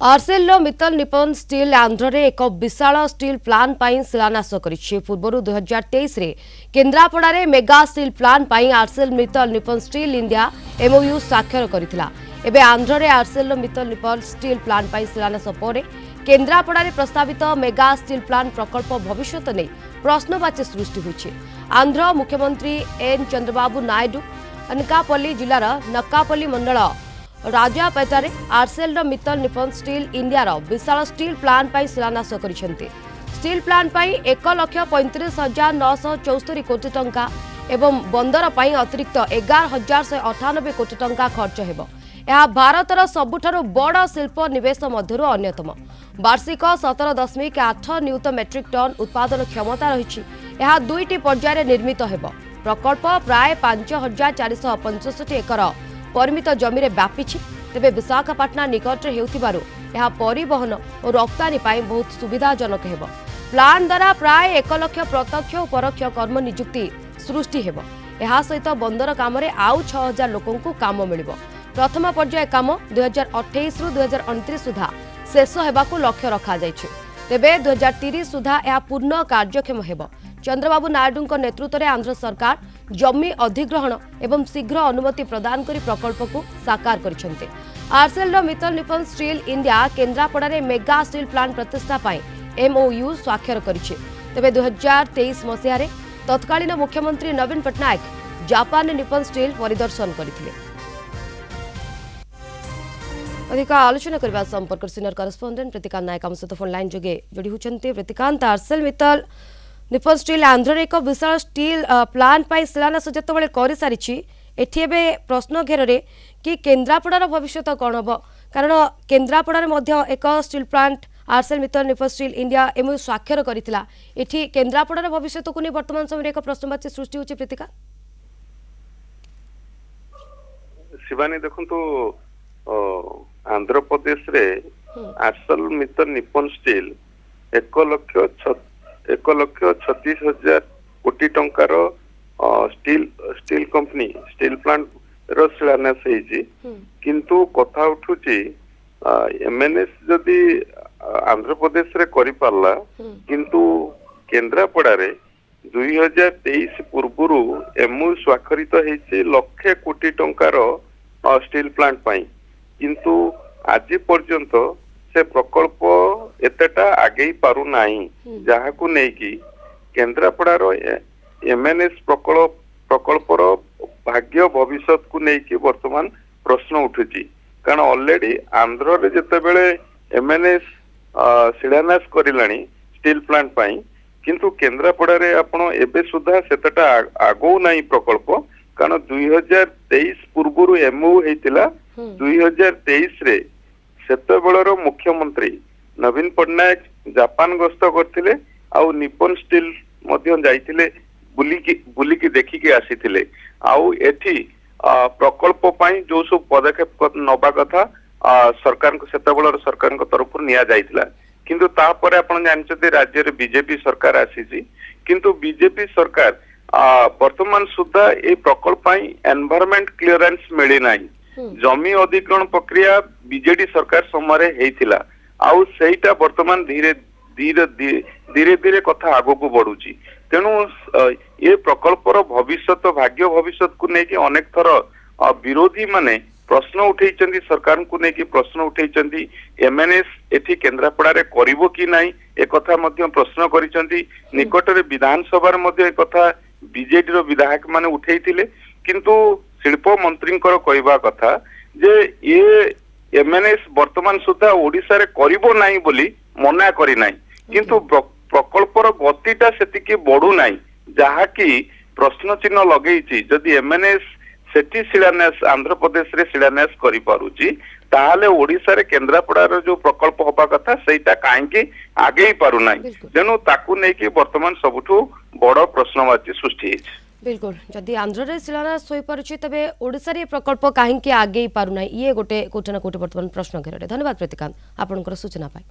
Aircel Mittal Nippon steel Andhra रे एक विशाल steel plant पाई शिलान्यास करिछि। पूर्व 2023 रे केन्द्रापड़ा मेगा स्टील प्लांट पाई Arcelor Mittal Nippon Steel India MOU स्वाक्षर करथिला। एबे आंध्र रे Arcelor Mittal Nippon steel plant पाई शिलान्यास परे केन्द्रापड़ा प्रस्तावित मेगा स्टील प्लांट प्रकल्प भविष्यत नहीं प्रश्नवाची सृष्टि होइछि। आंध्र मुख्यमंत्री एन चंद्रबाबू नायडू अनकापल्ली जिलार नक्कापल्ली मंडल राजापेटारे Aircel Mittal Nippon Steel India विशाल स्टील प्लांट पाई शिलान्यास करिसेंति। स्टील प्लांट पाई 1,35,974 कोटी टंका एवं बंदर पाई अतिरिक्त 11,198 कोटी टंका खर्च हेबो। यह भारतर सबुठारु बड़ शिल्प निवेश मध्यरु अन्यतम। वार्षिक 17.8 न्यूत मेट्रिक टन उत्पादन क्षमता रही। यह दुईटी पर्यायर निर्मित हेबो। प्रकल्प प्राय 5,465 एकर परिमित जमी व्यापी। तेबे विशाखापाटना निकट हेउथिबारु यह परिवहन और रप्तानी पाई बहुत सुविधाजनक हेबो। प्लांट द्वारा प्राय 1 लाख प्रत्यक्ष और परोक्ष कर्म नियुक्ति सृष्टि हेबो। यह सहित बंदर काम आउ 6,000 लोकंकु काम मिलिबो। प्रथम पर्याय काम 2028 रु 2029 सुधा शेष हेबाकु लक्ष्य रखा जायछि। तेबे 2030 सुधा यह पूर्ण कार्यक्षम हेबो। चंद्रबाबू नायडू नेतृत्व में आंध्र सरकार जमी अधिग्रहण एवं शीघ्र अनुमति प्रदान करी प्रकल्प को साकार करिसेंते। Arcelor Mittal Nippon Steel India Kendrapara mega steel plant प्रतिष्ठा पाई एमओयू स्वाक्षर करिछि। तेबे 2023 मसीह तत्कालीन मुख्यमंत्री नवीन पट्टनायक जापान निप्पन स्टील परिदर्शन करथिले। अधिक आलोचना करबा संपर्क सीनियर करेस्पोंडेंट प्रतिकांत नायक हम सहित फोन लाइन जोगे जोड़ी होचंते। प्रतिकांत, Aircel Mittal Nippon steel Andhra एक विशाल स्टील प्लांट पाई शिलान्यास जितेबाला कर सारी एठी प्रश्न घेर कि केन्द्रापड़ार भविष्य कौन हम, कारण केन्द्रापड़ा एक steel plant Arcelor Mittal Nippon Steel India MOU स्वाक्षर करथिला। एठी केन्द्रापड़ार भविष्य को नहीं वर्तमान समय एक प्रश्नवाची सृष्टि होछि। प्रतिका शिवानी देखंतु आंध्र प्रदेश रे आरसेल मित्तल निप्पन स्टील 1,36,000 कोटी टंकार स्टील कंपनी स्टील प्लांट रो शिलान्यास होइछि। किंतु कथा उठुछि एमएनएस जदि आंध्र प्रदेश रे करि पारला, किंतु केन्द्रापड़ा रे 2023 पूर्वरु एमओयू स्वाक्षरित होइछि लाख कोटी टंकार स्टील प्लांट पाई। किंतु आज पर्यंत से प्रकल्प एतेटा आगे पारु नाही, जहाकु नेकी केन्द्रापड़ार एमएनएस प्रकल्पर भाग्य भविष्य को नेकी वर्तमान प्रश्न उठुची। कारण ऑलरेडी आंध्र रे जेतेबेले एमएनएस शिलान्यास करिलानी स्टील प्लांट पाई, किंतु केन्द्रापड़ा रे आपण एबे सुधा सेतेटा आगो नाही प्रकल्प। कारण 2023 पूर्वरु एमओयू हेतिला। 2023 रे सेतेबेलर मुख्यमंत्री नवीन पट्टनायक जापान गस्त करथिले आउ निप्पन स्टील मध्य जाइथिले बुलिकी देखिके आसीथिले। आउ एठी प्रकल्प पाई जो सब पदक्षेप नबा कथा सरकार को सेतेबेलर सरकार को तरफ निया जाइथिला। किंतु तापर आपण जानछते राज्य रे बीजेपी सरकार आसीछि, किंतु बीजेपी सरकार वर्तमान सुधा ए प्रकल्प पाई एनवायरनमेंट क्लियरेंस मिली नाही। जमी अधिग्रहण प्रक्रिया बीजेडी सरकार समय हेतिला, आउ सेटा वर्तमान धीरे धीरे कथा आगो को बढ़ुची। तेणु ये प्रकल्पर भविष्य भाग्य भविष्य को लेकिन अनेक थर विरोधी माने प्रश्न उठेइचंदी, सरकार को लेकिन प्रश्न उठेइचंदी एमएनएस एठी केन्द्रापड़ा रे करिवो कि नाही ए कथा मध्य प्रश्न करिचंदी। निकट रे विधानसभा रे मध्य ए कथा बीजेडी रो विधायक माने उठेइथिले, किंतु शिल्प मंत्री कहवा कथा जे ये एमएनएस वर्तमान सुधा ओडिशा रे करिवो नाही बोली मना करी नाही, किंतु प्रकल्पर गतिटा सेतिके बढ़ू नाही, जहा कि प्रश्न चिन्ह लगेइछि। जदि एमएनएस सेठी शिलान्यास आंध्र प्रदेश रे शिलान्यास करि पारुछि, ताहाले ओडिशा रे केन्द्रापड़ा रो जो प्रकल्प होबा कथा सेटा काहेकि आगे ही पारु नाही। तेणु ताकू नै कि वर्तमान सबुठु बड़ प्रश्नवाची सृष्टि होइछि। बिल्कुल, जदि आंध्र रे शिलान्यास होई पारुछि तबे ओडिशा रे प्रकल्प काहेकि आगे ही पारु नाही, ये गोटे कोटे ना कोटे वर्तमान प्रश्न घेरे। धन्यवाद प्रतिकांत आपनकर सूचना पाई।